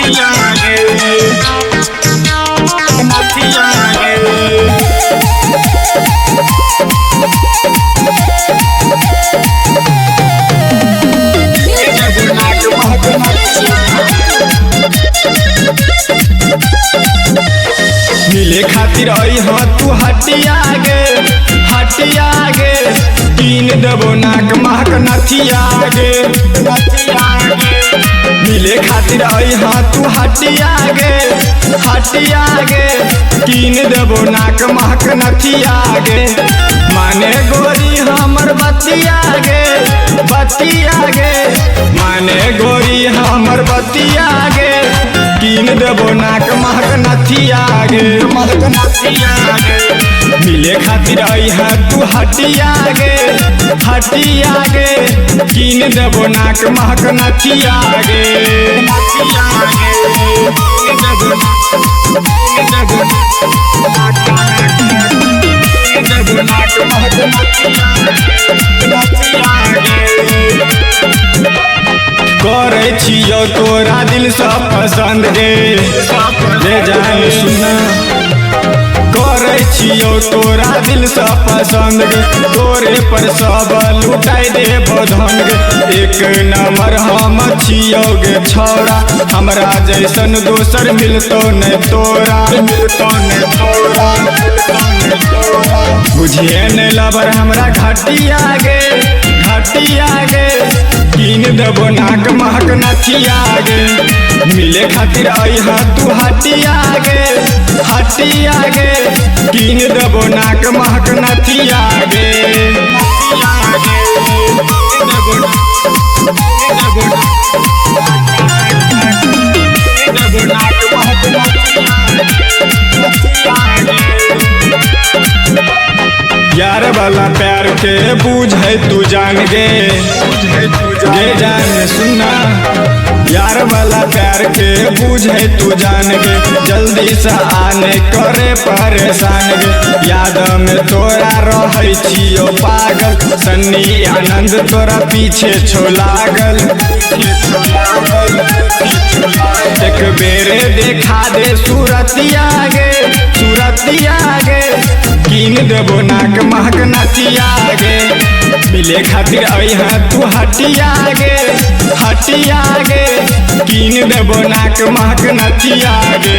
नथिया गे नथिया मिले खातिर आई हाँ तू हटिया गे कीन देबो नाक महक नथिया गे मिले खातिर आई हाँ तू हटिया गे कीन देबो नाक महक नथिया गे माने गोरी हमर बतिया गे माने गोरी हमर बतिया गे कीन देबो नाक महक नथिया गे मिले खातिर आई है तू हटिया गे कीन देबो नाक महक नथिया गे करे छियो तोरा दिल से पसंद गे जान सुना करे छियो तोरा दिल से पसंद गे तोरे पर सब लुटाई दे बधन गे एक नंबर हम छियो गे छौड़ा हमरा जैसन दोसर मिलतो न तोरा बुझिए न लबर हमरा घटिया गे कीन देबो नाक महक नथिया गे मिले खातिर आई हा तू हटिया गे कीन देबो नाक महक नथिया गे यार वाला प्यार के बूझे तू जान गे जान सुना यार वाला प्यार के बूझे तू जान गे जल्दी से आने करे परेशान गे याद में तोरा रहे छियो पागल सन्नी आनंद तोरा पीछे छो लागल एक बेरे देखा दे सूरतिया गे कीन देबो नाक महक नथिया गे मिले खातिर आई है तू हटिया गे कीन देबो नाक महक नथिया गे